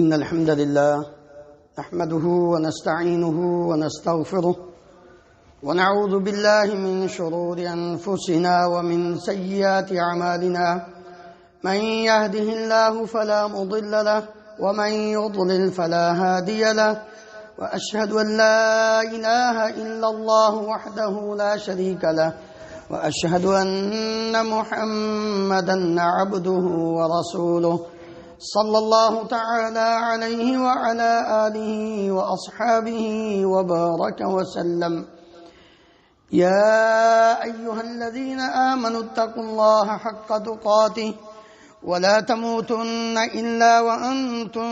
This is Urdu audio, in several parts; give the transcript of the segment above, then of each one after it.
إن الحمد لله نحمده ونستعينه ونستغفره ونعوذ بالله من شرور أنفسنا ومن سيئات أعمالنا من يهده الله فلا مضل له ومن يضلل فلا هادي له وأشهد أن لا إله إلا الله وحده لا شريك له وأشهد أن محمدا عبده ورسوله صلى الله تعالى عليه وعلى آله وأصحابه وبارك وسلم. يا أيها الذين آمنوا اتقوا الله حق تقاته ولا تموتن إلا وأنتم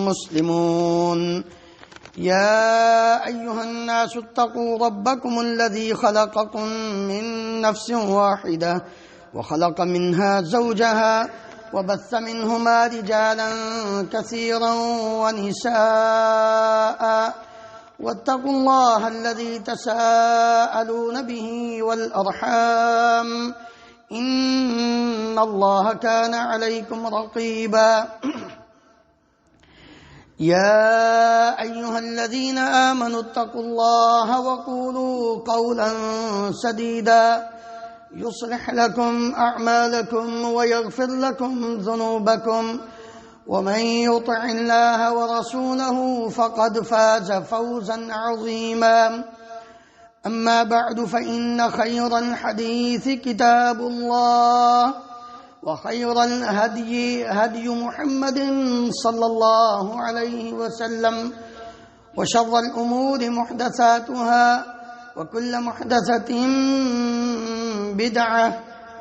مسلمون. يا أيها الناس اتقوا ربكم الذي خلقكم من نفس واحدة وخلق منها زوجها وبث منهما رجالا كثيرا ونساء واتقوا الله الذي تساءلون به والأرحام إن الله كان عليكم رقيبا. يا أيها الذين آمنوا اتقوا الله وقولوا قولا سديدا يصلح لكم أعمالكم ويغفر لكم ذنوبكم ومن يطع الله ورسوله فقد فاز فوزا عظيما. أما بعد فإن خير الحديث كتاب الله وخير الهدي هدي محمد صلى الله عليه وسلم وشر الأمور محدثاتها وكل محدثة بدعة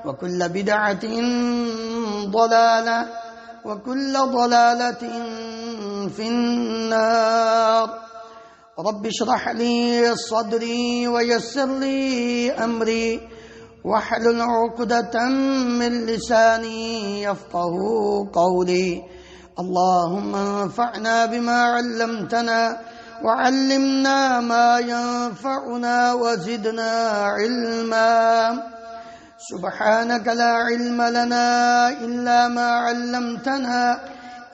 وكل بدعة ضلالة وكل ضلالة في النار. رب اشرح لي صدري ويسر لي أمري واحلل عقدة من لساني يفقه قولي. اللهم انفعنا بما علمتنا وعلمنا ما ينفعنا وزدنا علما. سبحانك لا علم لنا إلا ما علمتنا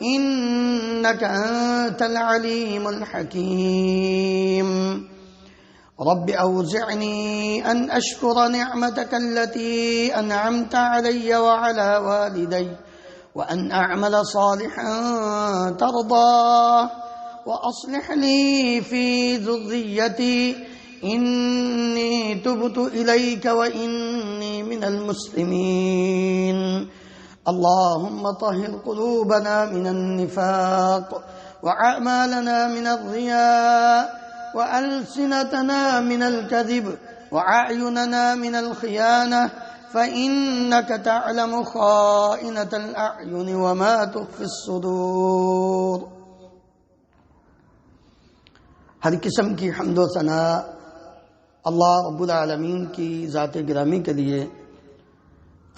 إنك أنت العليم الحكيم. رب أوزعني أن أشكر نعمتك التي أنعمت علي وعلى والدي وأن أعمل صالحا ترضاه وأصلح لي في ذريتي إني تبت إليك وإني من المسلمين. اللهم طهر قلوبنا من النفاق وأعمالنا من الرياء وألسنتنا من الكذب وأعيننا من الخيانة فإنك تعلم خائنة الأعين وما تخفي الصدور. ہر قسم کی حمد و ثنا اللہ رب العالمین کی ذات گرامی کے لیے،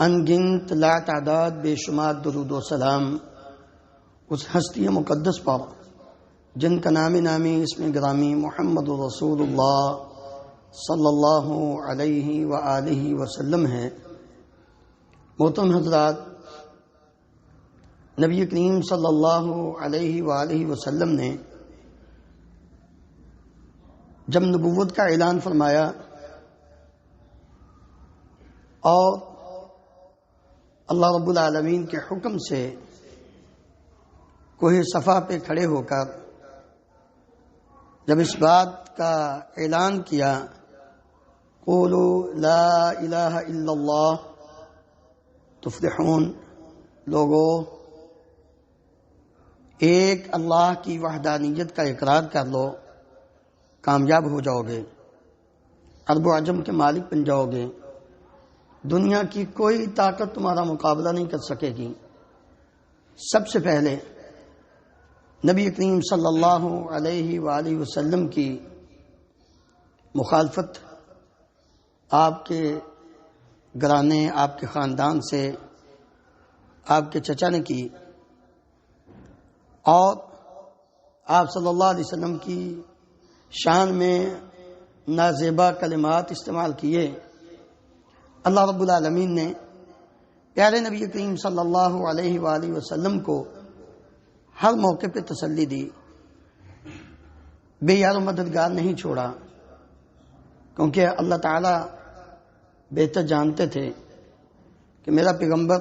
ان گنت لا تعداد بے شمار درود و سلام اس ہستی مقدس پر جن کا نامی اسم گرامی محمد رسول اللہ صلی اللہ علیہ وآلہ وسلم ہے۔ محترم حضرات، نبی کریم صلی اللہ علیہ وآلہ وسلم نے جب نبوت کا اعلان فرمایا اور اللہ رب العالمین کے حکم سے کوہ صفا پہ کھڑے ہو کر جب اس بات کا اعلان کیا، قولوا لا الہ الا اللہ تفلحون، لوگو ایک اللہ کی وحدانیت کا اقرار کر لو، کامیاب ہو جاؤ گے، عرب و عجم کے مالک بن جاؤ گے، دنیا کی کوئی طاقت تمہارا مقابلہ نہیں کر سکے گی۔ سب سے پہلے نبی کریم صلی اللہ علیہ وآلہ وسلم کی مخالفت آپ کے گھرانے، آپ کے خاندان سے، آپ کے چچا نے کی، اور آپ صلی اللہ علیہ وسلم کی شان میں نازیبا کلمات استعمال کیے۔ اللہ رب العالمین نے پیارے نبی کریم صلی اللہ علیہ وآلہ وسلم کو ہر موقع پہ تسلی دی، بے یار و مددگار نہیں چھوڑا، کیونکہ اللہ تعالیٰ بہتر جانتے تھے کہ میرا پیغمبر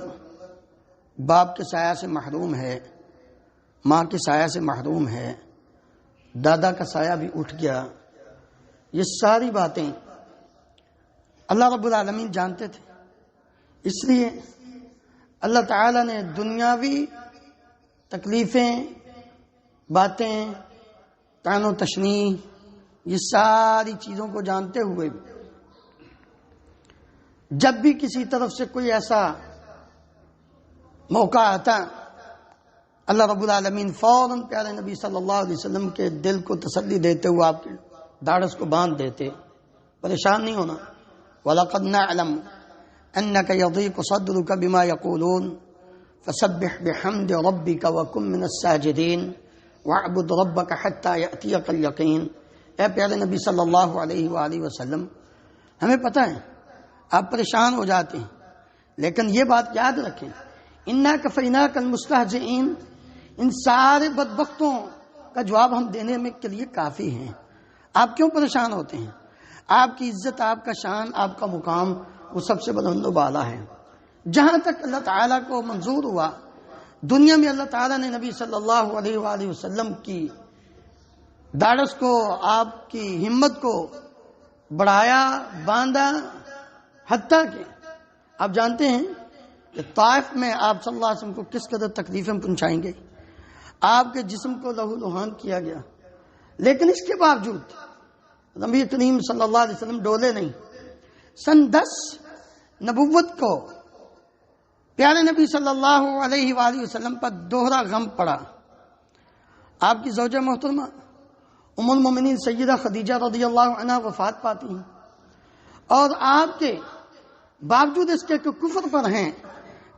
باپ کے سایہ سے محروم ہے، ماں کے سایہ سے محروم ہے، دادا کا سایہ بھی اٹھ گیا۔ یہ ساری باتیں اللہ رب العالمین جانتے تھے، اس لیے اللہ تعالیٰ نے دنیاوی تکلیفیں، باتیں، طعن و تشنیع، یہ ساری چیزوں کو جانتے ہوئے جب بھی کسی طرف سے کوئی ایسا موقع آتا، اللہ رب العالمین فوراً پیارے نبی صلی اللہ علیہ وسلم کے دل کو تسلی دیتے ہوئے آپ کے ڈھارس کو باندھ دیتے، پریشان نہیں ہونا۔ وَلَقَدْ نَعْلَمُ أَنَّكَ يَضِيقُ صَدْرُكَ بِمَا يَقُولُونَ فَسَبِّحْ بِحَمْدِ رَبِّكَ وَكُن مِّنَ السَّاجِدِينَ وَاعْبُدْ رَبَّكَ حَتَّى يَأْتِيَكَ الْيَقِينُ۔ اے پیارے نبی صلی اللہ علیہ وآلہ وسلم، ہمیں پتہ ہے آپ پریشان ہو جاتے ہیں، لیکن یہ بات یاد رکھیں، اِنَّا كَفَيْنَاكَ الْمُسْتَهْزِئِينَ، ان سارے بدبختوں کا جواب ہم دینے میں کے لیے کافی ہیں۔ آپ کیوں پریشان ہوتے ہیں؟ آپ کی عزت، آپ کا شان، آپ کا مقام وہ سب سے بلند و بالا ہے۔ جہاں تک اللہ تعالیٰ کو منظور ہوا، دنیا میں اللہ تعالیٰ نے نبی صلی اللہ علیہ وآلہ وسلم کی ڈھارس کو، آپ کی ہمت کو بڑھایا، باندھا، حتیٰ کہ آپ جانتے ہیں کہ طائف میں آپ صلی اللہ علیہ وسلم کو کس قدر تکلیفیں پہنچائیں گے، آپ کے جسم کو لہو لہان کیا گیا، لیکن اس کے باوجود نبی کریم صلی اللہ علیہ وسلم ڈولے نہیں۔ سن 10 نبوت کو پیارے نبی صلی اللہ علیہ وآلہ وسلم پر دوہرا غم پڑا۔ آپ کی زوجہ محترمہ ام المومنین سیدہ خدیجہ رضی اللہ عنہا وفات پاتی ہیں، اور آپ کے باوجود اس کے کفر پر ہیں،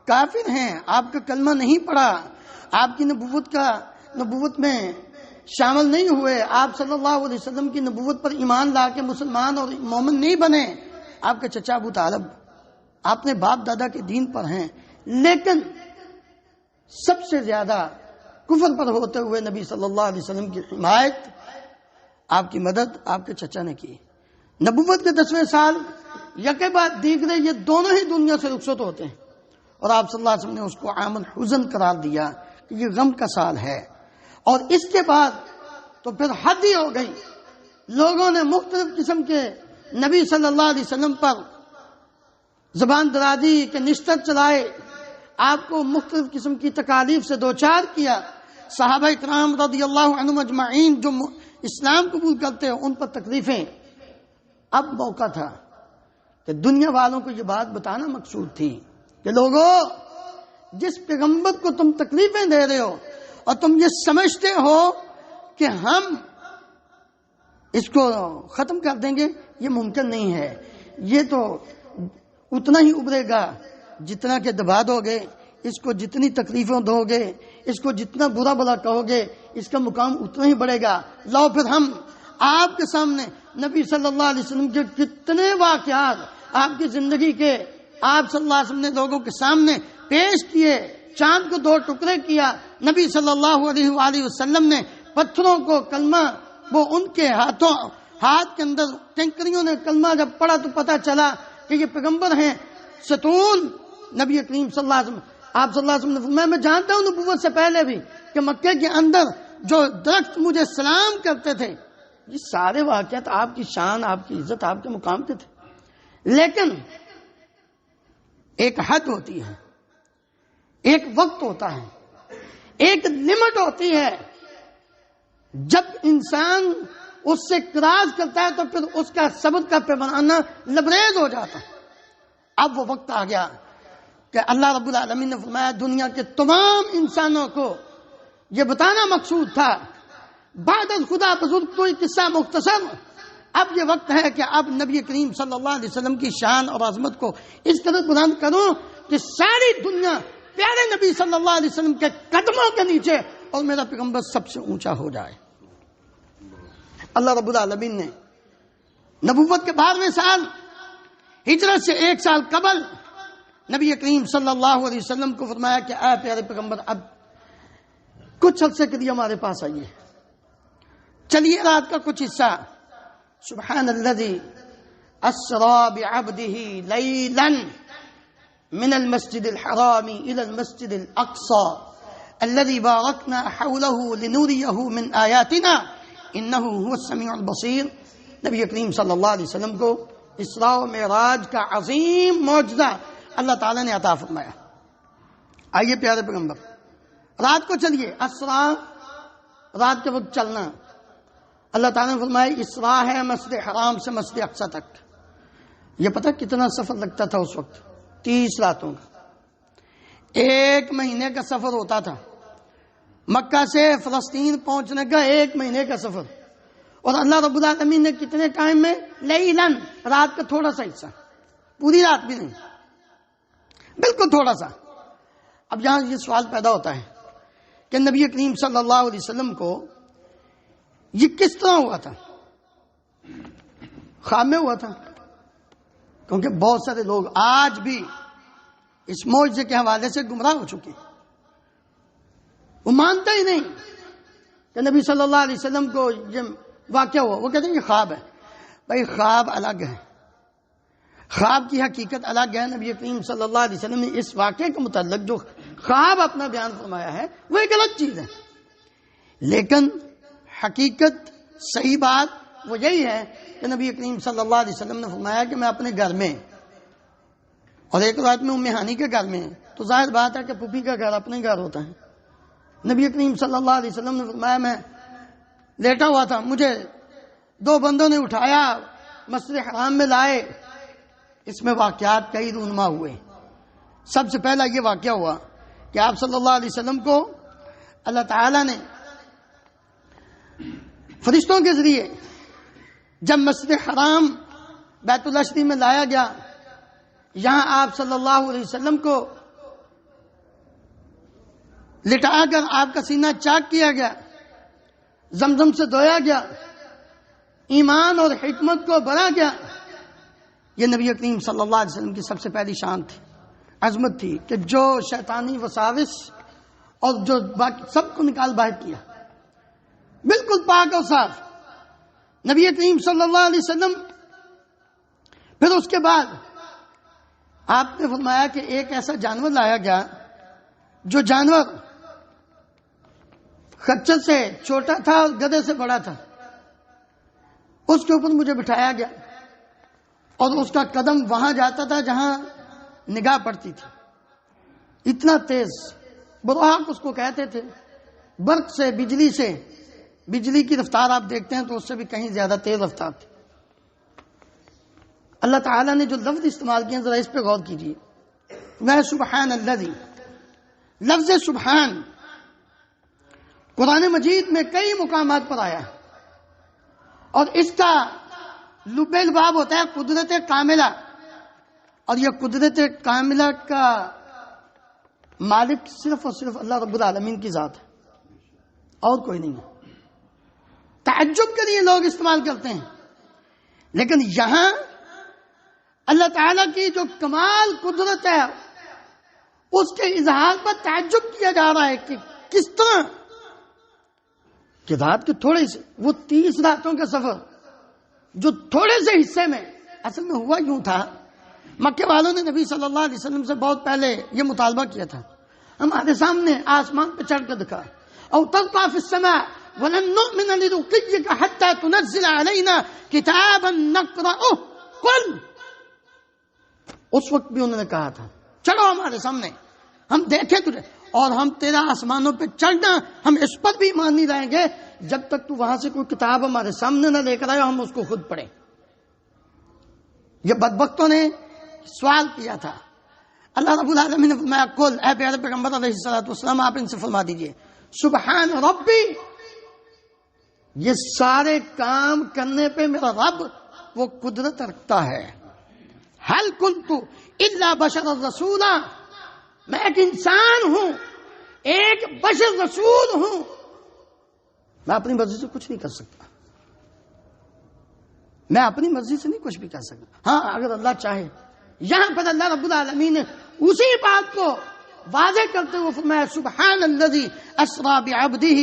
کافر ہیں، آپ کا کلمہ نہیں پڑا، آپ کی نبوت میں شامل نہیں ہوئے، آپ صلی اللہ علیہ وسلم کی نبوت پر ایمان لا کے مسلمان اور مومن نہیں بنے۔ آپ کے چچا ابو طالب آپ نے باپ دادا کے دین پر ہیں، لیکن سب سے زیادہ کفر پر ہوتے ہوئے نبی صلی اللہ علیہ وسلم کی حمایت، آپ کی مدد آپ کے چچا نے کی۔ نبوت کے 10ویں سال یکے بعد دیگرے یہ دونوں ہی دنیا سے رخصت ہوتے ہیں، اور آپ صلی اللہ علیہ وسلم نے اس کو عام الحزن قرار دیا کہ یہ غم کا سال ہے۔ اور اس کے بعد تو پھر حد ہی ہو گئی، لوگوں نے مختلف قسم کے نبی صلی اللہ علیہ وسلم پر زبان درازی کے نشتر چلائے، آپ کو مختلف قسم کی تکالیف سے دوچار کیا۔ صحابہ اکرام رضی اللہ عنہم اجمعین جو اسلام قبول کرتے ہیں ان پر تکلیفیں۔ اب موقع تھا کہ دنیا والوں کو یہ بات بتانا مقصود تھی کہ لوگوں، جس پیغمبر کو تم تکلیفیں دے رہے ہو اور تم یہ سمجھتے ہو کہ ہم اس کو ختم کر دیں گے، یہ ممکن نہیں ہے۔ یہ تو اتنا ہی ابھرے گا جتنا کہ دبا دو گے، اس کو جتنی تکلیفیں دو گے، اس کو جتنا برا بلا کہو گے، اس کا مقام اتنا ہی بڑھے گا۔ لاؤ پھر ہم آپ کے سامنے نبی صلی اللہ علیہ وسلم کے کتنے واقعات آپ کی زندگی کے آپ صلی اللہ علیہ وسلم نے لوگوں کے سامنے پیش کیے۔ چاند کو 2 ٹکڑے کیا، نبی صلی اللہ علیہ وآلہ وسلم نے پتھروں کو کلمہ، وہ ان کے ہاتھ کے اندر ٹینکریوں نے کلمہ جب پڑھا تو پتہ چلا کہ یہ پیغمبر ہیں ستون نبی کریم صلی اللہ علیہ وسلم۔ آپ صلی اللہ علیہ وسلم نے فرمایا، میں جانتا ہوں نبوت سے پہلے بھی کہ مکے کے اندر جو درخت مجھے سلام کرتے تھے، یہ سارے واقعات آپ کی شان، آپ کی عزت، آپ کے مقام پہ تھے، لیکن ایک حد ہوتی ہے، ایک وقت ہوتا ہے، ایک لمٹ ہوتی ہے۔ جب انسان اس سے کراس کرتا ہے تو پھر اس کا صبر کا پیمانہ لبریز ہو جاتا ہے۔ اب وہ وقت آ گیا کہ اللہ رب العالمین نے فرمایا دنیا کے تمام انسانوں کو یہ بتانا مقصود تھا، بعد از خدا بزرگ کوئی قصہ مختصر۔ اب یہ وقت ہے کہ اب نبی کریم صلی اللہ علیہ وسلم کی شان اور عظمت کو اس قدر بلند کروں کہ ساری دنیا پیارے نبی صلی اللہ علیہ وسلم کے قدموں کے نیچے اور میرا پیغمبر سب سے اونچا ہو جائے۔ اللہ رب العالمین نے نبوت کے 12ویں سال ہجرت سے 1 سال قبل نبی کریم صلی اللہ علیہ وسلم کو فرمایا کہ اے پیارے پیغمبر، اب کچھ عرصے کے لیے ہمارے پاس آئیے. چلیے رات کا کچھ حصہ. سبحان الذی اسری بعبدہ لیلا من المسجد الحرام الى المسجد الاقصى الذي باركنا حوله لنريه من آياتنا انه هو السميع البصير. نبی کریم صلی اللہ علیہ وسلم کو اسراء و معراج کا عظیم معجزہ اللہ تعالیٰ نے عطا فرمایا. آئیے پیارے پیغمبر، رات کو چلیے. اسراء رات کے وقت چلنا. اللہ تعالیٰ نے فرمایا اسراء ہے مسجد حرام سے مسجد اقصی تک. یہ پتہ کتنا سفر لگتا تھا اس وقت؟ 30 راتوں کا. 1 مہینے کا سفر ہوتا تھا. مکہ سے فلسطین پہنچنے کا 1 مہینے کا سفر. اور اللہ رب العالمین نے کتنے ٹائم میں؟ لیلاً، رات کا تھوڑا سا حصہ، پوری رات بھی نہیں، بالکل تھوڑا سا. اب یہاں یہ سوال پیدا ہوتا ہے کہ نبی کریم صلی اللہ علیہ وسلم کو یہ کس طرح ہوا تھا؟ خواب میں ہوا تھا؟ کیونکہ بہت سارے لوگ آج بھی اس معجزے کے حوالے سے گمراہ ہو چکے. وہ مانتے ہی نہیں کہ نبی صلی اللہ علیہ وسلم کو یہ واقعہ ہوا. وہ کہتے ہیں یہ خواب ہے. بھائی خواب الگ ہے، خواب کی حقیقت الگ ہے. نبی کریم صلی اللہ علیہ وسلم نے اس واقعے کے متعلق جو خواب اپنا بیان فرمایا ہے وہ ایک الگ چیز ہے. لیکن حقیقت، صحیح بات وہ یہی ہے کہ نبی کریم صلی اللہ علیہ وسلم نے فرمایا کہ میں اپنے گھر میں، اور ایک روایت میں ام ہانی کے گھر میں، تو ظاہر بات ہے کہ پھوپھی کا گھر اپنے گھر ہوتا ہے. نبی کریم صلی اللہ علیہ وسلم نے فرمایا میں لیٹا ہوا تھا، مجھے 2 بندوں نے اٹھایا، مسجد حرام میں لائے. اس میں واقعات کئی رونما ہوئے. سب سے پہلا یہ واقعہ ہوا کہ آپ صلی اللہ علیہ وسلم کو اللہ تعالیٰ نے فرشتوں کے ذریعے جب مسجد حرام بیت اللہ شریف میں لایا گیا، یہاں آپ صلی اللہ علیہ وسلم کو لٹا کر آپ کا سینہ چاک کیا گیا، زمزم سے دھویا گیا، ایمان اور حکمت کو بڑھا گیا. یہ نبی کریم صلی اللہ علیہ وسلم کی سب سے پہلی شان تھی، عظمت تھی کہ جو شیطانی وساوس اور جو باقی سب کو نکال باہر کیا، بالکل پاک اور صاف. نبی کریم صلی اللہ علیہ وسلم پھر اس کے بعد آپ نے فرمایا کہ ایک ایسا جانور لایا گیا جو جانور خچر سے چھوٹا تھا اور گدھے سے بڑا تھا. اس کے اوپر مجھے بٹھایا گیا اور اس کا قدم وہاں جاتا تھا جہاں نگاہ پڑتی تھی. اتنا تیز، براق اس کو کہتے تھے، برق سے، بجلی کی رفتار آپ دیکھتے ہیں تو اس سے بھی کہیں زیادہ تیز رفتار تھی. اللہ تعالیٰ نے جو لفظ استعمال کیے ذرا اس پہ غور کیجیے. میں سبحان الذی، لفظ سبحان قرآن مجید میں کئی مقامات پر آیا ہے، اور اس کا لب الباب ہوتا ہے قدرت کاملہ. اور یہ قدرت کاملہ کا مالک صرف اور صرف اللہ رب العالمین کی ذات ہے، اور کوئی نہیں ہے. تعجب کے لیے لوگ استعمال کرتے ہیں، لیکن یہاں اللہ تعالیٰ کی جو کمال قدرت ہے اس کے اظہار پر تعجب کیا جا رہا ہے کہ کس طرح کہ رات کے تھوڑے سے، وہ 30 راتوں کا سفر جو تھوڑے سے حصے میں، اصل میں ہوا یوں تھا، مکے والوں نے نبی صلی اللہ علیہ وسلم سے بہت پہلے یہ مطالبہ کیا تھا، ہمارے سامنے آسمان پہ چڑھ کر دکھا، او ترقى في السماء ولن نؤمن لرقيك حتى تنزل علينا كتابا نقرأه قل. اس وقت بھی انہوں نے کہا تھا چلو ہمارے سامنے، ہم دیکھیں تجھے، اور ہم تیرا آسمانوں پہ چڑھنا، ہم اس پر بھی ایمان نہیں لائیں گے جب تک تو وہاں سے کوئی کتاب ہمارے سامنے نہ لے کر آئے، ہم اس کو خود پڑھیں. یہ بدبختوں نے سوال کیا تھا. اللہ رب العالمین نے فرمایا قل، اے پیارے پیغمبر علیہ الصلوۃ والسلام آپ ان سے فرما دیجئے سبحان ربی، یہ سارے کام کرنے پہ میرا رب وہ قدرت رکھتا ہے. هل كنت الا بشر رسولا، میں ایک انسان ہوں، ایک بشر رسول ہوں، میں اپنی مرضی سے کچھ نہیں کر سکتا، میں اپنی مرضی سے نہیں کچھ بھی کر سکتا. ہاں اگر اللہ چاہے. یہاں پر اللہ رب العالمین نے اسی بات کو واضح کرتے ہوئے فرمایا سبحان الذی اسری بعبدہ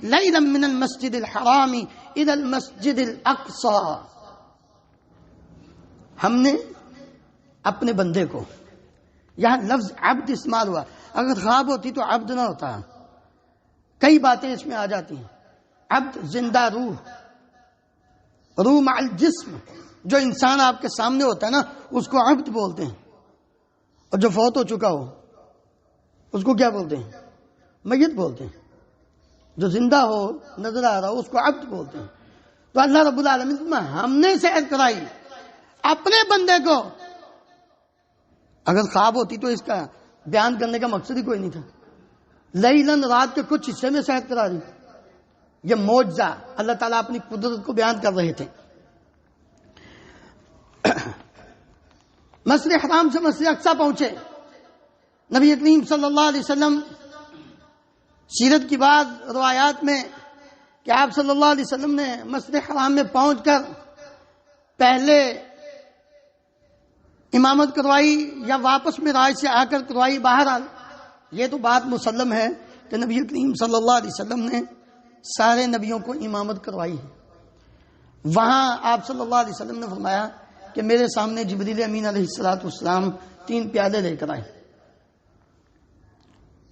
لیلا من المسجد الحرام الی المسجد الاقصی. ہم نے اپنے بندے کو، یہاں لفظ عبد استعمال ہوا، اگر خواب ہوتی تو عبد نہ ہوتا. کئی باتیں اس میں آ جاتی ہیں. عبد زندہ روح، روح مع الجسم. جو انسان آپ کے سامنے ہوتا ہے نا اس کو عبد بولتے ہیں، اور جو فوت ہو چکا ہو اس کو کیا بولتے ہیں؟ میت بولتے ہیں. جو زندہ ہو نظر آ رہا ہو اس کو عبد بولتے ہیں. تو اللہ رب العالمین ہم نے سیر کرائی اپنے بندے کو. اگر خواب ہوتی تو اس کا بیان کرنے کا مقصد ہی کوئی نہیں تھا. لیلاً رات کے کچھ حصے میں سیر کرا دی. یہ معجزہ اللہ تعالیٰ اپنی قدرت کو بیان کر رہے تھے. مسجد حرام سے مسجد اقصی پہنچے. نبی کریم صلی اللہ علیہ وسلم سیرت کی بعض روایات میں کہ آپ صلی اللہ علیہ وسلم نے مسجد حرام میں پہنچ کر پہلے امامت کروائی یا واپس میں رائے سے آ کر کروائی. بہرحال یہ تو بات مسلم ہے کہ نبی کریم صلی اللہ علیہ وسلم نے سارے نبیوں کو امامت کروائی ہے. وہاں آپ صلی اللہ علیہ وسلم نے فرمایا کہ میرے سامنے جبریل امین علیہ السلام 3 پیالے لے کر آئے،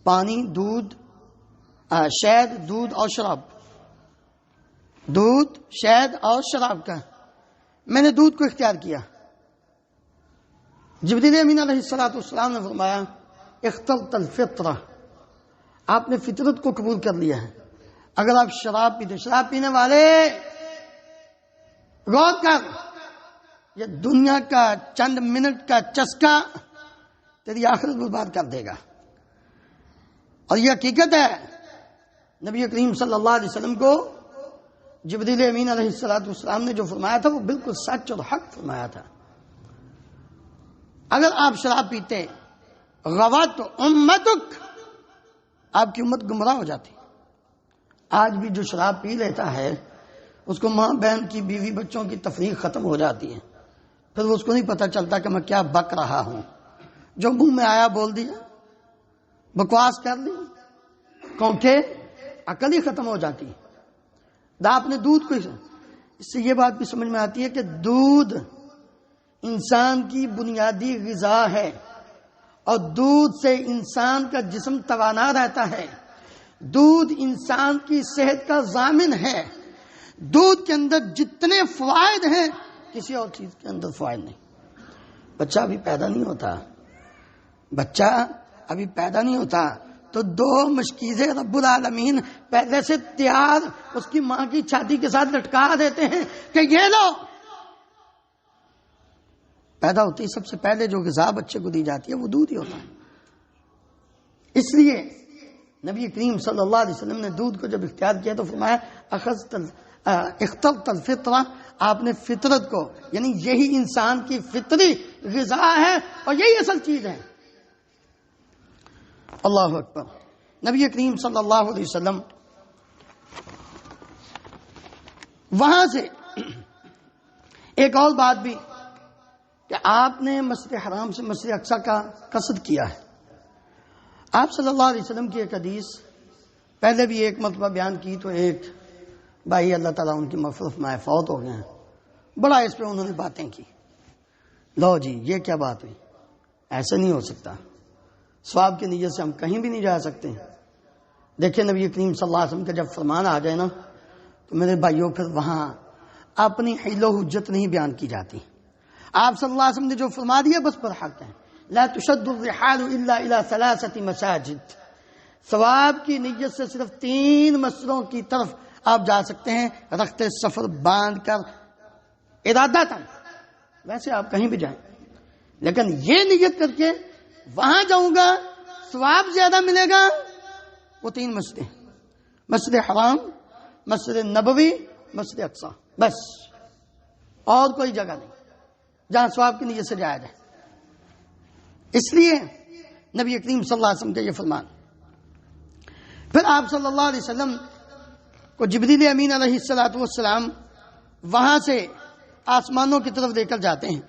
پانی، دودھ، شہد، دودھ اور شراب. دودھ، شہد اور شراب کا. میں نے دودھ کو اختیار کیا. جبریل امین علیہ السلام نے فرمایا اخترت الفطرہ، آپ نے فطرت کو قبول کر لیا ہے. اگر آپ شراب پیتے، شراب پینے والے غور کر، یہ دنیا کا چند منٹ کا چسکا تیری آخرت برباد کر دے گا. اور یہ حقیقت ہے. نبی کریم صلی اللہ علیہ وسلم کو جبریل امین علیہ السلام نے جو فرمایا تھا وہ بالکل سچ اور حق فرمایا تھا. اگر آپ شراب پیتے غوات امتک، آپ کی امت گمراہ ہو جاتی. آج بھی جو شراب پی لیتا ہے اس کو ماں بہن کی، بیوی بچوں کی تفریق ختم ہو جاتی ہے. پھر اس کو نہیں پتا چلتا کہ میں کیا بک رہا ہوں. جو منہ میں آیا بول دیا، بکواس کر لی، کیونکہ عقل ہی ختم ہو جاتی. آپ نے دودھ کو، اس سے یہ بات بھی سمجھ میں آتی ہے کہ دودھ انسان کی بنیادی غذا ہے، اور دودھ سے انسان کا جسم توانا رہتا ہے. دودھ انسان کی صحت کا ضامن ہے. دودھ کے اندر جتنے فوائد ہیں کسی اور چیز کے اندر فوائد نہیں. بچہ ابھی پیدا نہیں ہوتا، بچہ ابھی پیدا نہیں ہوتا تو 2 مشکیزیں رب العالمین پہلے سے تیار اس کی ماں کی چھاتی کے ساتھ لٹکا دیتے ہیں کہ یہ لو. پیدا ہوتی ہے سب سے پہلے جو غذا بچے کو دی جاتی ہے وہ دودھ ہی ہوتا ہے. اس لیے نبی کریم صلی اللہ علیہ وسلم نے دودھ کو جب اختیار کیا تو فرمایا اخترت الفطرہ، آپ نے فطرت کو، یعنی یہی انسان کی فطری غذا ہے اور یہی اصل چیز ہے. اللہ اکبر. نبی کریم صلی اللہ علیہ وسلم وہاں سے ایک اور بات بھی کہ آپ نے مسجد حرام سے مسجد اقصی کا قصد کیا ہے. آپ صلی اللہ علیہ وسلم کی ایک حدیث پہلے بھی ایک مرتبہ بیان کی تو ایک بھائی اللہ تعالیٰ ان کی مغفرت فرمائے فوت ہو گئے ہیں. بڑا اس پہ انہوں نے باتیں کی. لو جی یہ کیا بات ہوئی، ایسے نہیں ہو سکتا. ثواب کی نیت سے ہم کہیں بھی نہیں جا سکتے. دیکھیں نبی کریم صلی اللہ علیہ وسلم کا جب فرمان آ جائے نا تو میرے بھائیوں پھر وہاں اپنی حیل و حجت نہیں بیان کی جاتی. آپ صلی اللہ علیہ وسلم نے جو فرما دیا بس پر حق ہے. لا تشد الرحال الا الى 3 مساجد. ثواب کی نیت سے صرف 3 مسجدوں کی طرف آپ جا سکتے ہیں، رخت سفر باندھ کر ارادہ تھا. ویسے آپ کہیں بھی جائیں لیکن یہ نیت کر کے وہاں جاؤں گا ثواب زیادہ ملے گا. وہ 3 مسجدیں، مسجد حرام، مسجد نبوی، مسجد اقصی، بس اور کوئی جگہ نہیں جہاں ثواب کی نیت سے جایا جائے. اس لیے نبی کریم صلی اللہ علیہ وسلم کا یہ فرمان. پھر آپ صلی اللہ علیہ وسلم کو جبریل امین علیہ السلام وہاں سے آسمانوں کی طرف لے کر جاتے ہیں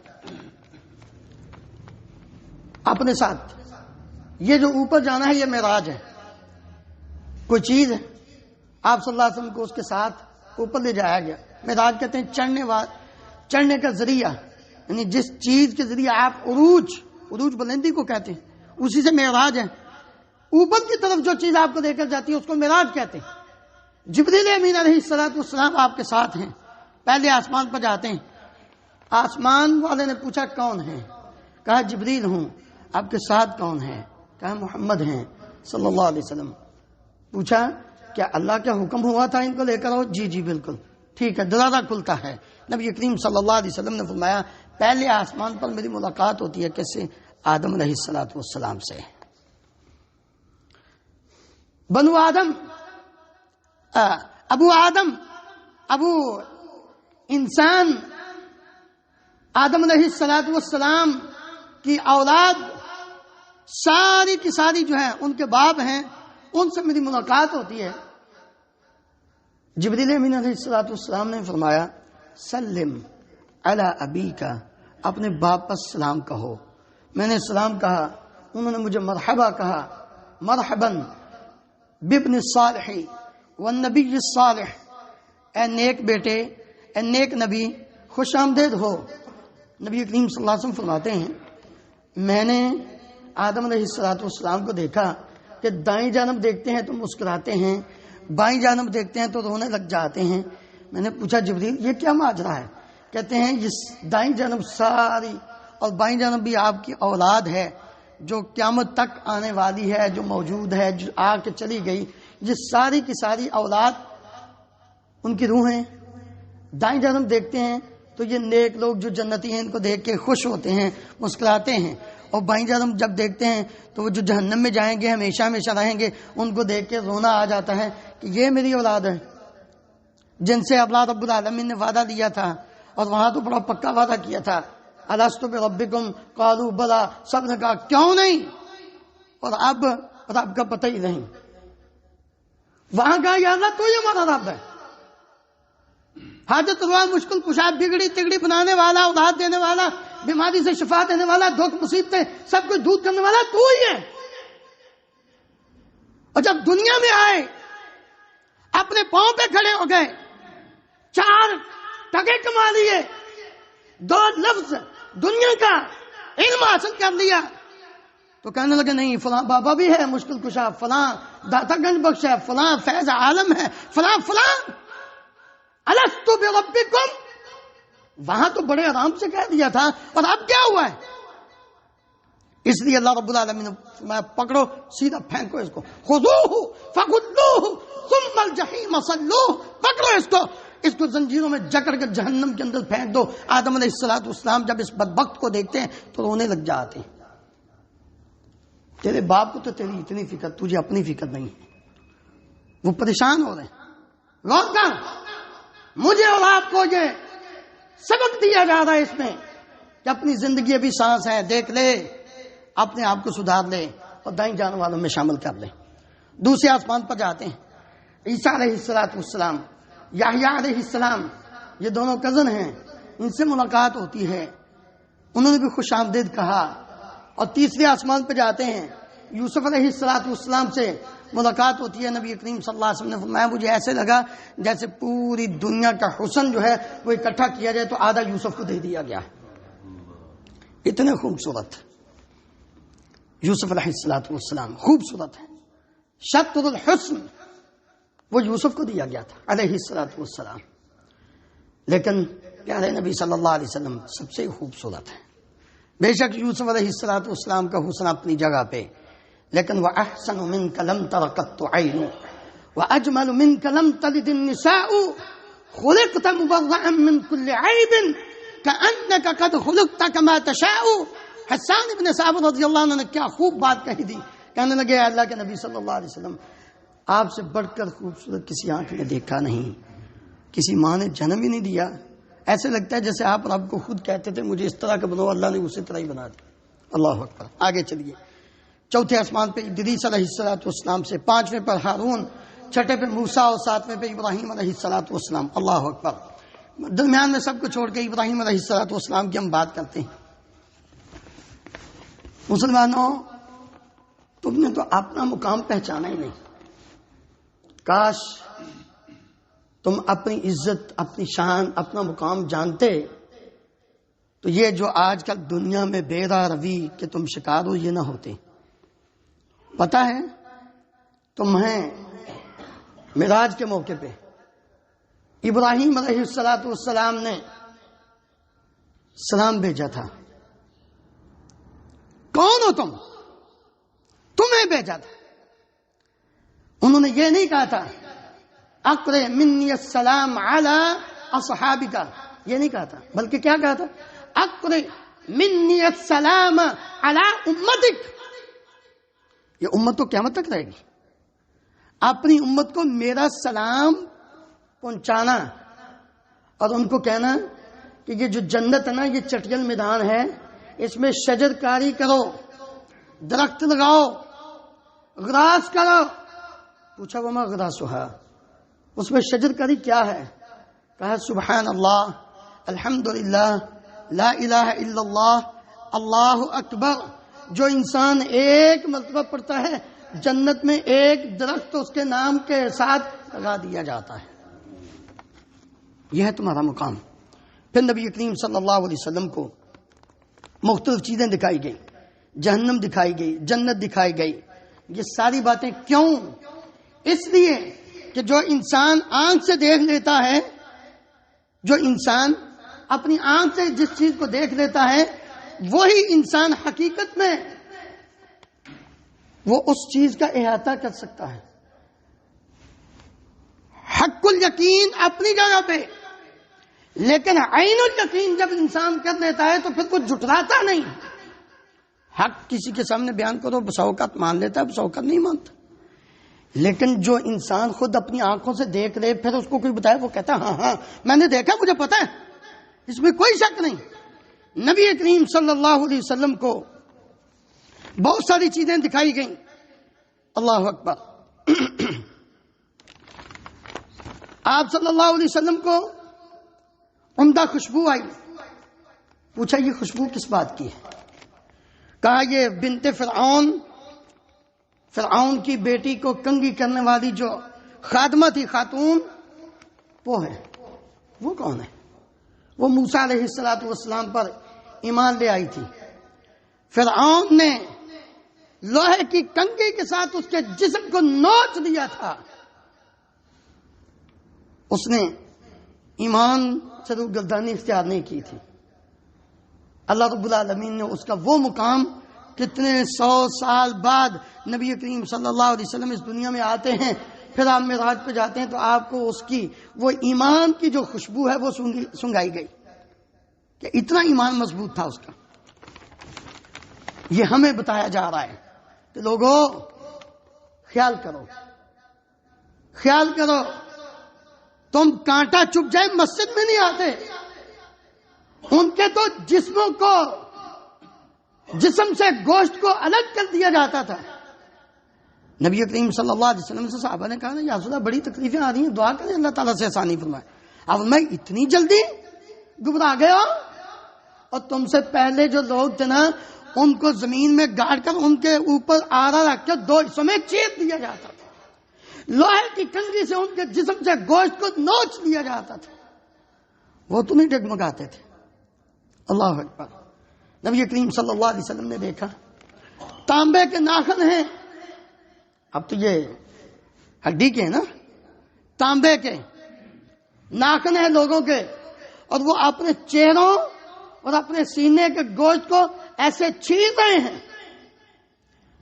اپنے ساتھ. یہ جو اوپر جانا ہے یہ معراج ہے. کوئی چیز ہے آپ صلی اللہ علیہ وسلم کو اس کے ساتھ اوپر لے جایا گیا. معراج کہتے ہیں چڑھنے کا ذریعہ، یعنی جس چیز کے ذریعے آپ عروج بلندی کو کہتے ہیں، اسی سے معراج ہے. اوپر کی طرف جو چیز آپ کو لے کر جاتی ہے اس کو معراج کہتے ہیں. جبریل امین علیہ السلام آپ کے ساتھ ہیں، پہلے آسمان پر جاتے ہیں. آسمان والے نے پوچھا کون ہے؟ کہا جبریل ہوں. آپ کے ساتھ کون ہے؟ کہا محمد ہیں صلی اللہ علیہ وسلم. پوچھا کیا اللہ کا حکم ہوا تھا ان کو لے کر آؤ؟ جی بالکل. ٹھیک ہے. دروازہ کھلتا ہے. نبی کریم صلی اللہ علیہ وسلم نے فرمایا پہلے آسمان پر میری ملاقات ہوتی ہے کس سے؟ آدم علیہ السلام سے. بنو آدم، ابو انسان آدم علیہ السلام کی اولاد ساری کی ساری جو ہے ان کے باپ ہیں، ان سے میری ملاقات ہوتی ہے. جبریل امین علیہ السلام نے فرمایا سلم علی ابیکا، اپنے باپ پر سلام کہو. میں نے سلام کہا، انہوں نے مجھے مرحبا کہا. مرحباً بابن الصالح والنبی الصالح، اے نیک بیٹے، اے نیک نبی، خوش آمدید ہو. نبی کریم صلی اللہ علیہ وسلم فرماتے ہیں میں نے آدم علیہ السلام کو دیکھا کہ دائیں جانب دیکھتے ہیں تو مسکراتے ہیں، بائیں جانب دیکھتے ہیں تو رونے لگ جاتے ہیں. میں نے پوچھا جبریل یہ کیا ماجرا ہے؟ کہتے ہیں یہ دائیں جانب ساری اور بائیں جانب بھی آپ کی اولاد ہے جو قیامت تک آنے والی ہے، جو موجود ہے، جو آ کے چلی گئی. یہ ساری کی ساری اولاد ان کی روحیں دائیں جانب دیکھتے ہیں تو یہ نیک لوگ جو جنتی ہیں ان کو دیکھ کے خوش ہوتے ہیں، مسکراتے ہیں. اور بائیں جانب جب دیکھتے ہیں تو وہ جو جہنم میں جائیں گے، ہمیشہ رہیں گے، ان کو دیکھ کے رونا آ جاتا ہے کہ یہ میری اولاد ہے جن سے اللہ رب العالمین نے وعدہ دیا تھا، اور وہاں تو بڑا پکا وعدہ کیا تھا. الست بربکم قالوا بلا، سب نے کہا کیوں نہیں، اور اب رب کا پتہ ہی نہیں. وہاں کہا یا اللہ تو ہی ہمارا رب ہے. حاجت روا، مشکل کشا، بگڑی تگڑی بنانے والا، اولاد دینے والا، بیماری سے شفا دینے والا، دکھ مصیبتیں سب کچھ دور کرنے والا تو ہی ہے. اور جب دنیا میں آئے اپنے پاؤں پہ کھڑے ہو گئے، 4 ٹکے کما لیے، 2 لفظ دنیا کا علم حاصل کر لیا، تو کہنے لگے نہیں فلاں بابا بھی ہے مشکل کشا، فلاں داتا گنج بخش ہے، فلاں فیض عالم ہے، فلاں الست بربکم. وہاں تو بڑے آرام سے کہہ دیا تھا، اور اب کیا ہوا ہے؟ اس لیے اللہ رب العالمین نے فرمایا پکڑو، سیدھا پھینکو اس کو. خذوہ فغلوہ ثم الجحیم صلوہ، پکڑو اس کو زنجیروں میں جکڑ کر جہنم کے اندر پھینک دو. آدم علیہ السلام جب اس بدبخت کو دیکھتے ہیں تو رونے لگ جاتے ہیں. تیرے باپ کو تو تیری اتنی فکر، تجھے اپنی فکر نہیں ہے. وہ پریشان ہو رہے ہیں. غور کر، مجھے اور آپ کو یہ سبق دیا جا رہا ہے اس میں کہ اپنی زندگی ابھی سانس ہے، دیکھ لے، اپنے آپ کو سدھار لے اور دائیں جانے والوں میں شامل کر لے. دوسرے آسمان پر جاتے ہیں. عیسیٰ علیہ السلام، یحییٰ علیہ السلام، یہ دونوں کزن ہیں، ان سے ملاقات ہوتی ہے. انہوں نے بھی خوش آمدید کہا. اور تیسرے آسمان پہ جاتے ہیں. یوسف علیہ السلام سے ملاقات ہوتی ہے. نبی کریم صلی اللہ علیہ وسلم نے فرمایا مجھے ایسے لگا جیسے پوری دنیا کا حسن جو ہے وہ اکٹھا کیا جائے تو آدھا یوسف کو دے دیا گیا. اتنے خوبصورت یوسف علیہ السلام، خوبصورت ہے، شطر الحسن، وہ یوسف کو دیا گیا تھا علیہ السلام. لیکن پیارے نبی صلی اللہ علیہ وسلم سب سے خوبصورت ہے. بے شک یوسف علیہ السلام کا حسن اپنی جگہ پہ، لیکن وَأَحْسَنُ مِنْكَ لَمْ تَرَ قَطُّ عَيْنٌ وَأَجْمَلُ مِنْكَ لَمْ تَلِدِ النِّسَاءُ خُلِقْتَ مُبَرَّأً مِنْ كُلِّ عَيْبٍ كَأَنَّكَ قَدْ خُلِقْتَ كَمَا تَشَاءُ. حسان ابن ثابت رضی اللہ عنہ نے کیا خوب بات کہی تھی. کہنے لگے اللہ کے نبی صلی اللہ علیہ وسلم آپ سے بڑھ کر خوبصورت کسی آنکھ نے دیکھا نہیں، کسی ماں نے جنم ہی نہیں دیا. ایسے لگتا ہے جیسے آپ رب کو خود کہتے تھے مجھے اس طرح کا بنو، اللہ نے اسی طرح ہی بنا دیا. اللہ اکبر. آگے چلیے. چوتھے آسمان پہ ادریس علیہ السلام سے، 5ویں پر ہارون، 6ٹھے پہ موسیٰ اور 7ویں پہ ابراہیم علیہ السلام. اللہ اکبر. درمیان میں سب کو چھوڑ کے ابراہیم علیہ السلام کی ہم بات کرتے ہیں. مسلمانوں، تم نے تو اپنا مقام پہچانا ہی نہیں. کاش تم اپنی عزت، اپنی شان، اپنا مقام جانتے تو یہ جو آج کل دنیا میں بے راہ روی کہ تم شکار ہو یہ نہ ہوتے. پتہ ہے تمہیں معراج کے موقع پہ ابراہیم علیہ السلام نے سلام بھیجا تھا. کون ہو تم؟ تمہیں بھیجا تھا. انہوں نے یہ نہیں کہا تھا اقرئ منی السلام علی اصحابک، یہ نہیں کہا تھا، بلکہ کیا کہا تھا؟ اقرئ منی السلام علی امتک. یہ امت تو قیامت تک رہے گی. اپنی امت کو میرا سلام پہنچانا اور ان کو کہنا کہ یہ جو جنت ہے نا یہ چٹیل میدان ہے، اس میں شجر کاری کرو، درخت لگاؤ، غراس کرو. پوچھا وما غراسها، اس میں شجر کاری کیا ہے؟ کہا سبحان اللہ، الحمدللہ، لا الہ الا اللہ، اللہ اکبر. جو انسان ایک مرتبہ پڑھتا ہے جنت میں ایک درخت اس کے نام کے ساتھ لگا دیا جاتا ہے. یہ ہے تمہارا مقام. پھر نبی کریم صلی اللہ علیہ وسلم کو مختلف چیزیں دکھائی گئی، جہنم دکھائی گئی، جنت دکھائی گئی. یہ ساری باتیں کیوں؟ اس لیے کہ جو انسان آنکھ سے دیکھ لیتا ہے، جو انسان اپنی آنکھ سے جس چیز کو دیکھ لیتا ہے وہی انسان حقیقت میں وہ اس چیز کا احاطہ کر سکتا ہے. حق الیقین اپنی جگہ پہ، لیکن عین الیقین جب انسان کر لیتا ہے تو پھر کچھ جھٹلاتا نہیں. حق کسی کے سامنے بیان کرو بسا اوقات مان لیتا ہے، بسا اوقات نہیں مانتا. لیکن جو انسان خود اپنی آنکھوں سے دیکھ لے پھر اس کو کوئی بتائے وہ کہتا ہے ہاں ہاں میں نے دیکھا، مجھے پتا ہے، اس میں کوئی شک نہیں. نبی کریم صلی اللہ علیہ وسلم کو بہت ساری چیزیں دکھائی گئیں. اللہ اکبر. آپ صلی اللہ علیہ وسلم کو عمدہ خوشبو آئی. پوچھا یہ خوشبو کس بات کی ہے؟ کہا یہ بنت فرعون کی بیٹی کو کنگھی کرنے والی جو خادمہ تھی، خاتون، وہ ہے. وہ کون ہے؟ وہ موسیٰ علیہ السلام پر ایمان لے آئی تھی. فرعون نے لوہے کی کنگھی کے ساتھ اس کے جسم کو نوچ دیا تھا. اس نے ایمان سے روگردانی اختیار نہیں کی تھی. اللہ رب العالمین نے اس کا وہ مقام کتنے 100 سال بعد نبی کریم صلی اللہ علیہ وسلم اس دنیا میں آتے ہیں، پھر آپ معراج پہ جاتے ہیں تو آپ کو اس کی وہ ایمان کی جو خوشبو ہے وہ سنگائی گئی کہ اتنا ایمان مضبوط تھا اس کا. یہ ہمیں بتایا جا رہا ہے کہ لوگوں خیال کرو، خیال کرو. تم کانٹا چپ جائے مسجد میں نہیں آتے. ان کے تو جسموں کو، جسم سے گوشت کو الگ کر دیا جاتا تھا. نبی کریم صلی اللہ علیہ وسلم سے صحابہ نے کہا یا رسول اللہ بڑی تکلیفیں آ رہی ہیں، دعا کریں اللہ تعالیٰ سے آسانی فرمائے. اب میں اتنی جلدی گھبرا گیا. اور تم سے پہلے جو لوگ تھے نا ان کو زمین میں گاڑ کر ان کے اوپر آرا رکھ کے 2 حصوں میں چیر دیا جاتا تھا. لوہے کی کنگھی سے ان کے جسم سے گوشت کو نوچ لیا جاتا تھا. وہ تو نہیں ڈگمگاتے تھے. اللہ اکبر. نبی کریم صلی اللہ علیہ وسلم نے دیکھا تانبے کے ناخن ہیں. اب تو یہ ہڈی کے ہیں نا، تانبے کے ناخن ہیں لوگوں کے، اور وہ اپنے چہروں اور اپنے سینے کے گوشت کو ایسے چھیر رہے ہیں.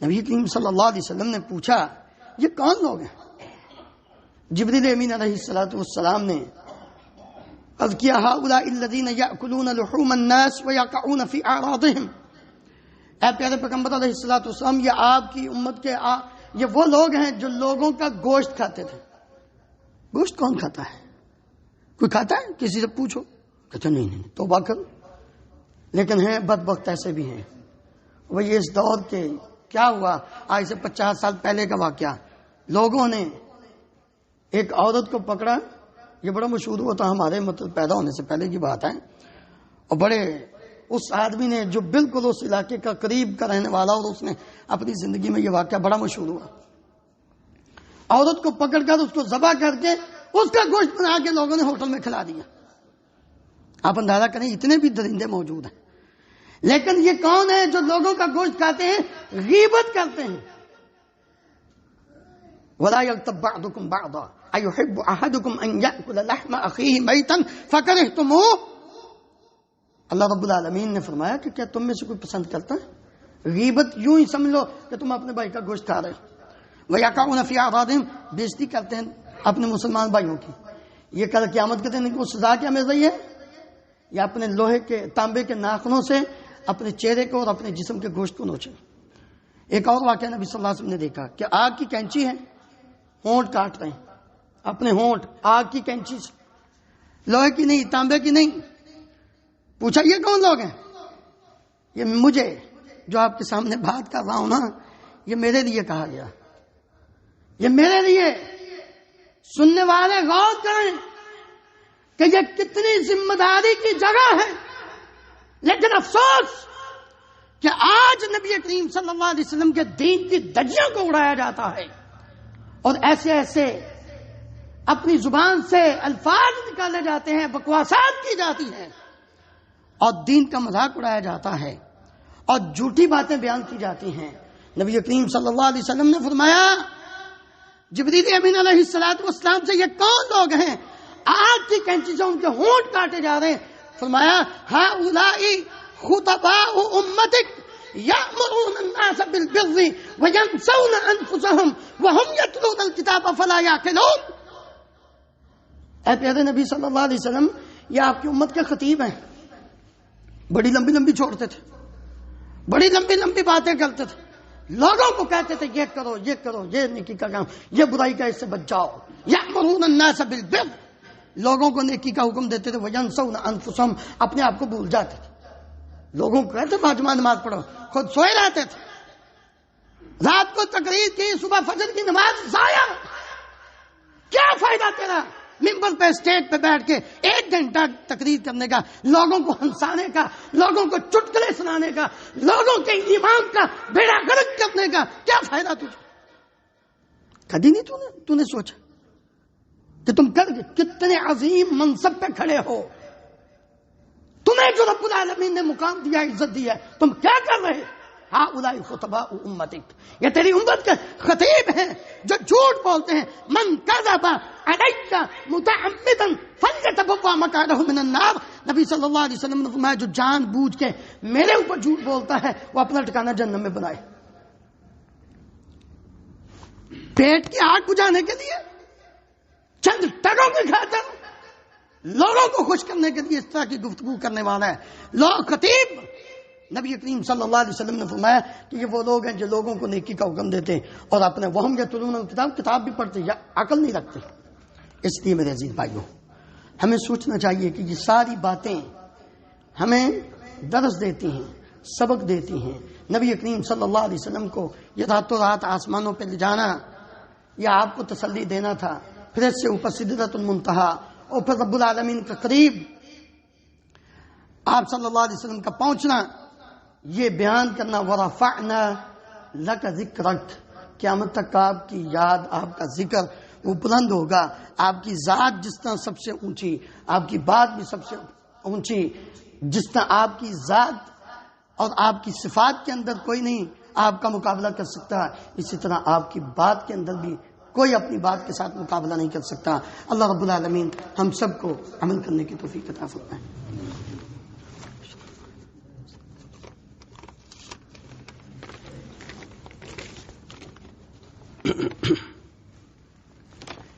نبی کریم صلی اللہ علیہ وسلم نے پوچھا یہ کون لوگ ہیں؟ جبریل امین علیہ السلام نے عرض کیا ہؤلاء الذین یأکلون لحوم الناس ویقعون فی اعراضهم. اے پیارے پیغمبر علیہ السلام، یہ آپ کی امت کے یہ وہ لوگ ہیں جو لوگوں کا گوشت کھاتے تھے. گوشت کون کھاتا ہے؟ کوئی کھاتا ہے؟ کسی سے پوچھو، کہتے نہیں توبہ کرو. لیکن ہیں بدبخت ایسے بھی ہیں. وہی اس دور کے کیا ہوا آج سے 50 سال پہلے کا واقعہ. لوگوں نے ایک عورت کو پکڑا، یہ بڑا مشہور ہوا تھا ہمارے مطلب پیدا ہونے سے پہلے کی بات ہے، اور بڑے اس آدمی نے جو بالکل اس علاقے کا قریب کا رہنے والا، اور اس نے اپنی زندگی میں یہ واقعہ بڑا مشہور ہوا، عورت کو پکڑ کر اس کو ذبح کر کے اس کا گوشت بنا کے لوگوں نے ہوٹل میں کھلا دیا۔ آپ اندازہ کریں اتنے بھی درندے موجود ہیں، لیکن یہ کون ہے جو لوگوں کا گوشت کھاتے ہیں، غیبت کرتے ہیں۔ وَلَا يَغْتَبْ بَعْضُكُمْ بَعْضًا أَيُحِبُّ أَحَدُكُمْ أَنْ يَأْكُلَ لَحْمَ أَخِيهِ مَيْتًا فَكَرِهْتُمُوهُ۔ اللہ رب العالمین نے فرمایا کہ کیا تم میں سے کوئی پسند کرتا ہے؟ غیبت یوں ہی سمجھ لو کہ تم اپنے بھائی کا گوشت کھا رہے ہو۔ وَيَقَعُونَ فِي أَعْرَاضِهِمْ، بےزتی کرتے ہیں اپنے مسلمان بھائیوں کی۔ یہ کل قیامت کے دن کو سزا کیا مل رہی ہے؟ یا اپنے لوہے کے تانبے کے ناخنوں سے اپنے چہرے کو اور اپنے جسم کے گوشت کو نوچے۔ ایک اور واقعہ نبی صلی اللہ علیہ وسلم نے دیکھا کہ آگ کی کینچی ہے، ہونٹ کاٹ رہے ہیں اپنے ہونٹ آگ کی کینچی سے، لوہے کی نہیں، تانبے کی نہیں۔ پوچھا یہ کون لوگ ہیں؟ یہ مجھے جو آپ کے سامنے بات کر رہا ہوں نا، یہ میرے لیے کہا گیا، یہ میرے لیے۔ سننے والے غور کریں کہ یہ کتنی ذمہ داری کی جگہ ہے، لیکن افسوس کہ آج نبی کریم صلی اللہ علیہ وسلم کے دین کی دھجیوں کو اڑایا جاتا ہے، اور ایسے ایسے اپنی زبان سے الفاظ نکالے جاتے ہیں، بکواسات کی جاتی ہیں، اور دین کا مذاق اڑایا جاتا ہے، اور جھوٹی باتیں بیان کی جاتی ہیں۔ نبی کریم صلی اللہ علیہ وسلم نے فرمایا جبریل امین علیہ السلام سے یہ کون لوگ ہیں آگ کی کینچی سے ان کے ہونٹ کاٹے جا رہے ہیں؟ فرمایا ہؤلاء خطباء امتک یأمرون الناس بالبر وینسون انفسهم وهم یتلون الکتاب فلا یعقلون۔ اے پیارے نبی صلی اللہ علیہ وسلم، یہ آپ کی امت کے خطیب ہیں، بڑی لمبی لمبی چھوڑتے تھے، بڑی لمبی لمبی باتیں کرتے تھے، لوگوں کو کہتے تھے یہ کرو یہ کرو، یہ نیکی کا کام، یہ برائی کا اس سے بچ جاؤ۔ یأمرون الناس بالبر، لوگوں کو نیکی کا حکم دیتے تھے، وینسون انفسهم، اپنے آپ کو بھول جاتے تھے۔ لوگوں کو کہتے باجمع نماز پڑھو، خود سوئے رہتے تھے۔ رات کو تقریر کی، صبح فجر کی نماز ضائع۔ کیا فائدہ تیرا ممبر پہ اسٹیج پہ بیٹھ کے 1 گھنٹہ تقریر کرنے کا، لوگوں کو ہنسانے کا، لوگوں کو چٹکلے سنانے کا، لوگوں کے ایمان کا بیڑا غرق کرنے کا؟ کیا فائدہ تجھے؟ کبھی نہیں تو نے سوچا کہ تم کر کے کتنے عظیم منصب پہ کھڑے ہو، تمہیں جو رب العالمین نے مقام دیا، عزت دی ہے، تم کیا کر رہے؟ ہؤلاء خطباء امتک، یہ تیری امت کے خطیب ہیں جو جھوٹ بولتے ہیں۔ من کذب علی متعمدا فلیتبوأ مقعدہ من النار، نبی صلی اللہ علیہ وسلم نے فرمایا جو جان بوجھ کے میرے اوپر جھوٹ بولتا ہے وہ اپنا ٹھکانہ جہنم میں بنائے۔ پیٹ کی آگ بجھانے کے لیے، چند ٹگوں کی خاطر، لوگوں کو خوش کرنے کے لیے اس طرح کی گفتگو کرنے والا ہے۔ لوگ خطیب، نبی کریم صلی اللہ علیہ وسلم نے فرمایا کہ یہ وہ لوگ ہیں جو لوگوں کو نیکی کا حکم دیتے ہیں اور اپنے وہم یتلون الکتاب، کتاب بھی پڑھتے یا عقل نہیں رکھتے۔ اس لیے میرے عزیز بھائیوں، ہمیں سوچنا چاہیے کہ یہ ساری باتیں ہمیں درس دیتی ہیں، سبق دیتی ہیں۔ نبی کریم صلی اللہ علیہ وسلم کو یہ راتوں رات آسمانوں پہ لے جانا، یہ آپ کو تسلی دینا تھا، پھر اس سے اوپر سدرۃ المنتہا، اور پھر رب العالمین کے قریب آپ صلی اللہ علیہ وسلم کا پہنچنا، یہ بیان کرنا ورفعنا لک ذکرک، قیامت تک آپ کی یاد، آپ کا ذکر وہ بلند ہوگا۔ آپ کی ذات جس طرح سب سے اونچی، آپ کی بات بھی سب سے اونچی، جس طرح آپ کی ذات اور آپ کی صفات کے اندر کوئی نہیں آپ کا مقابلہ کر سکتا، اسی طرح آپ کی بات کے اندر بھی کوئی اپنی بات کے ساتھ مقابلہ نہیں کر سکتا۔ اللہ رب العالمین ہم سب کو عمل کرنے کی توفیق عطا فرمائے۔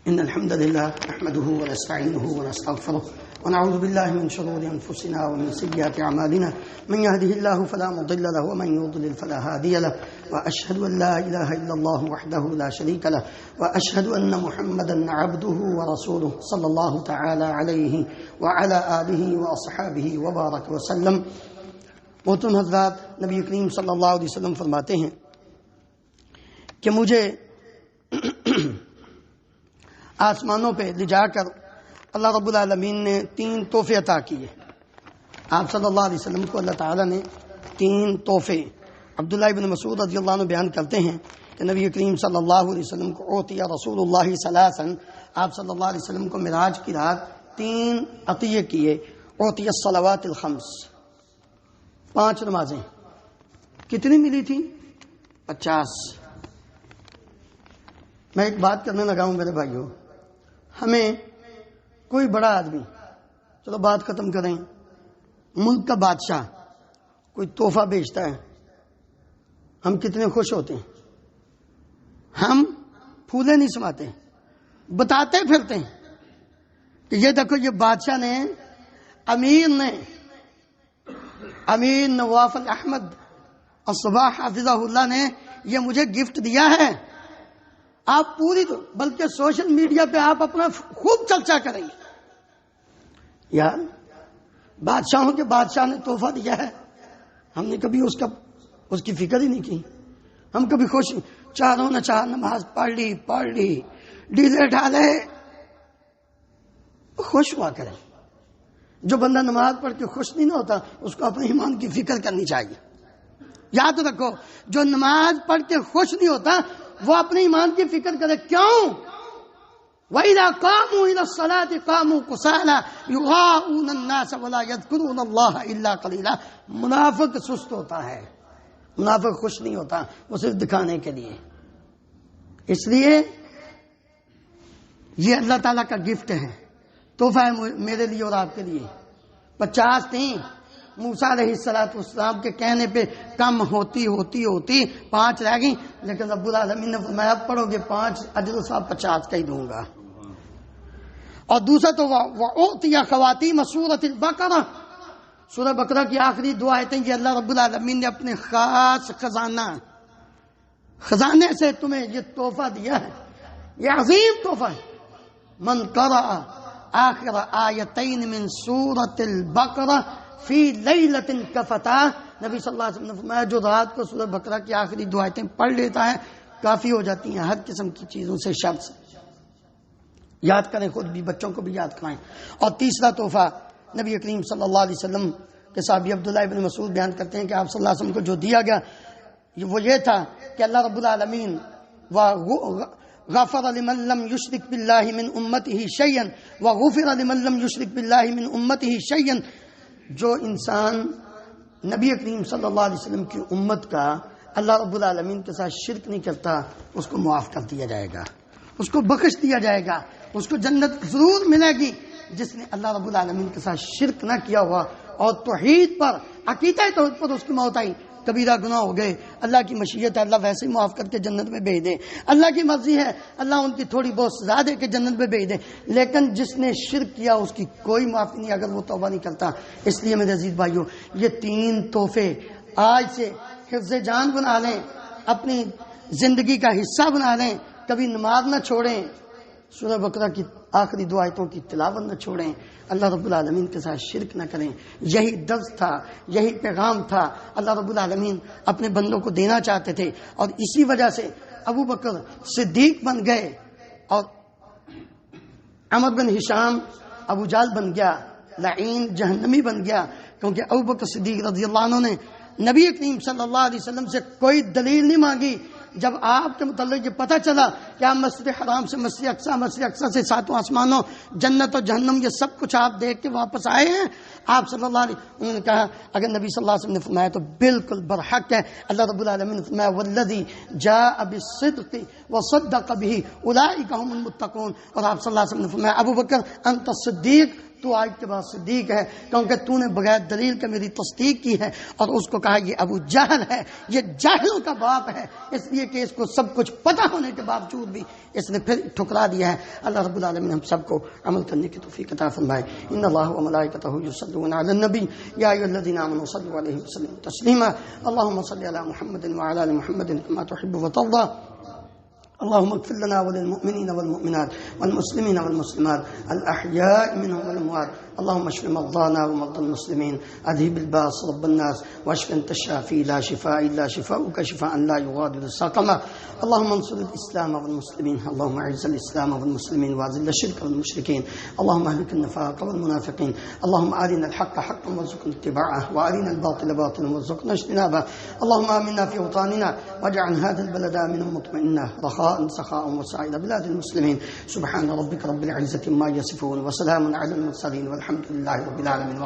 إن الحمد لله نحمده ونستعينه ونستغفره ونعوذ بالله من شرور أنفسنا ومن سيئات أعمالنا، من يهده الله فلا مضل له ومن يضلل فلا هادي له، وأشهد أن لا إله إلا الله وحده لا شريك له، وأشهد أن محمدا عبده ورسوله صلى الله تعالى عليه وعلى آله وأصحابه وبارك وسلم۔ محترم حضرات، نبی کریم صلی اللہ علیہ وسلم فرماتے ہیں کہ مجھے آسمانوں پہ لے جا کر اللہ رب العالمین نے 3 تحفے عطا کیے۔ آپ صلی اللہ علیہ وسلم کو اللہ تعالیٰ نے 3 تحفے، عبداللہ ابن مسعود رضی اللہ عنہ بیان کرتے ہیں کہ نبی کریم صلی اللہ علیہ وسلم کو اوتیا رسول اللہ ثلاثا، آپ صلی اللہ علیہ وسلم کو معراج کی رات 3 عطیے کیے۔ اوتیا الصلوات الخمس، 5 نمازیں کتنی ملی تھی؟ 50۔ میں ایک بات کرنے لگا ہوں میرے بھائیوں، ہمیں کوئی بڑا آدمی، چلو بات ختم کریں، ملک کا بادشاہ کوئی تحفہ بیچتا ہے، ہم کتنے خوش ہوتے ہیں، ہم پھولے نہیں سماتے، بتاتے پھرتے ہیں کہ یہ دیکھو یہ بادشاہ نے، امیر نواف احمد الصباح حافظہ اللہ نے یہ مجھے گفٹ دیا ہے۔ آپ پوری بلکہ سوشل میڈیا پہ آپ اپنا خوب چرچا کریں یار، بادشاہوں کے بادشاہ نے تحفہ دیا ہے، ہم نے کبھی اس کی فکر ہی نہیں کی۔ ہم کبھی خوش، چاروں نے 4 نماز پڑھ لی، ڈیلے ڈالے، خوش ہوا کریں۔ جو بندہ نماز پڑھ کے خوش نہیں ہوتا اس کو اپنے ایمان کی فکر کرنی چاہیے۔ یاد رکھو، جو نماز پڑھ کے خوش نہیں ہوتا وہ اپنے ایمان کی فکر کرے۔ کیوں؟ وَإِذَا قَامُوا إِلَى الصَّلَاةِ قَامُوا كُسَالَىٰ يُرَاءُونَ النَّاسَ وَلَا يَذْكُرُونَ اللَّهَ إِلَّا قَلِيلًا۔ منافق سست ہوتا ہے، منافق خوش نہیں ہوتا، وہ صرف دکھانے کے لیے۔ اس لیے یہ اللہ تعالیٰ کا گفٹ ہے، تحفہ ہے میرے لیے اور آپ کے لیے۔ 50 تھیں، موسیٰ علیہ السلام کے کہنے پہ کم ہوتی 5 رہ گئیں، لیکن رب العالمین نے فرمایا اب پڑھو گے 5، اجر و ثواب 50 کا ہی دوں گا۔ اور دوسرا تو وَأُعْطِيَ خَوَاتِيمَ سورۃ البقرہ، سورہ بقرہ کی آخری 2 آیتیں یہ اللہ رب العالمین نے اپنے خاص خزانے سے تمہیں یہ تحفہ دیا ہے، یہ عظیم تحفہ ہے۔ من قرأ آخر آیتین من سورۃ البقرہ فی لیلۃ کفتاہ، نبی صلی اللہ علیہ وسلم نے فرمایا جو رات کو سورہ بقرہ کی آخری 2 آیتیں پڑھ لیتا ہے کافی ہو جاتی ہیں ہر قسم کی چیزوں سے، شر سے۔ یاد کریں، خود بھی بچوں کو بھی یاد کرائیں۔ اور تیسرا تحفہ نبی کریم صلی اللہ علیہ وسلم کے صحابی عبداللہ ابن مسعود بیان کرتے ہیں کہ آپ صلی اللہ علیہ وسلم کو جو دیا گیا وہ یہ تھا کہ اللہ رب العالمین غفر لمن لم یشرک باللہ من امتہ شیئا وغفر لمن لم یشرک باللہ من امتہ شیئا، جو انسان نبی کریم صلی اللہ علیہ وسلم کی امت کا اللہ رب العالمین کے ساتھ شرک نہیں کرتا اس کو معاف کر دیا جائے گا، اس کو بخش دیا جائے گا، اس کو جنت ضرور ملے گی۔ جس نے اللہ رب العالمین کے ساتھ شرک نہ کیا ہوا اور توحید پر، عقیدہ توحید پر اس کی موت آئی، کبیرہ گناہ ہو گئے، اللہ کی مشیت ہے اللہ ویسے ہی معاف کر کے جنت میں بھیج دے، اللہ کی مرضی ہے اللہ ان کی تھوڑی بہت سزا دے کے جنت میں بھیج دے، لیکن جس نے شرک کیا اس کی کوئی معافی نہیں اگر وہ توبہ نہیں کرتا۔ اس لیے میرے عزیز بھائیوں، یہ 3 تحفے آج سے حفظ جان بنا لیں، اپنی زندگی کا حصہ بنا لیں، کبھی نماز نہ چھوڑیں، سورہ بقرہ کی آخری 2 آیتوں کی تلاوت نہ چھوڑیں، اللہ رب العالمین کے ساتھ شرک نہ کریں۔ یہی درس تھا، یہی پیغام تھا اللہ رب العالمین اپنے بندوں کو دینا چاہتے تھے، اور اسی وجہ سے ابو بکر صدیق بن گئے اور عمر بن ہشام ابو جال بن گیا، لعین جہنمی بن گیا، کیونکہ ابو بکر صدیق رضی اللہ عنہ نے نبی کریم صلی اللہ علیہ وسلم سے کوئی دلیل نہیں مانگی۔ جب آپ کے متعلق یہ پتہ چلا کہ آپ مسجد حرام سے مسجد اقصی سے 7 آسمانوں، جنت اور جہنم، یہ سب کچھ آپ دیکھ کے واپس آئے ہیں، آپ صلی اللہ علیہ وسلم نے کہا اگر نبی صلی اللہ علیہ وسلم نے فرمایا تو بالکل برحق ہے۔ اللہ رب العالمین نے فرمایا والذی جاء بالصدق وصدق به اولئک هم المتقون، اور آپ صلی اللہ علیہ وسلم نے فرمایا ابو بکر انت الصدیق، تو آج کے بعد صدیق ہے کیونکہ تو نے بغیر دلیل کے میری تصدیق کی ہے۔ اور اس کو کہا یہ ابو جہل ہے، یہ جاہلوں کا باپ ہے، اس لیے کہ اس کو سب کچھ پتہ ہونے کے باوجود بھی اس نے پھر ٹھکرا دیا ہے۔ اللہ رب العالمین ہم سب کو عمل کرنے کی توفیق عطا فرمائے۔ ان اللہ وملائکتہ یصلون علی النبی یا ایھا الذین آمنوا صلوا علیہ وسلموا تسلیما۔ اللهم صل علی محمد وعلی آل محمد کما تحب وترضى۔ اللهم اغفر لنا وللمؤمنين والمؤمنات والمسلمين والمسلمات الأحياء منهم والأموات اللهم اشف مرضانا ومرضى المسلمين، اذهب الباس رب الناس واشف انت الشافي لا شفاء الا شفاؤك شفاء لا يغادر سقما. اللهم انصر الاسلام والمسلمين، اللهم اعز الاسلام والمسلمين واذل الشرك والمشركين، اللهم اهلك النفاق والمنافقين، اللهم ارنا الحق حقا وارزقنا اتباعه وارنا الباطل باطلا وارزقنا اجتنابه. اللهم امنا في اوطاننا واجعل هذا البلد امنا مطمئنا رخاء سخاء وسائر بلاد المسلمين. سبحان ربك رب العزة عما يصفون وسلام على المرسلين والحمد لله رب العالمين.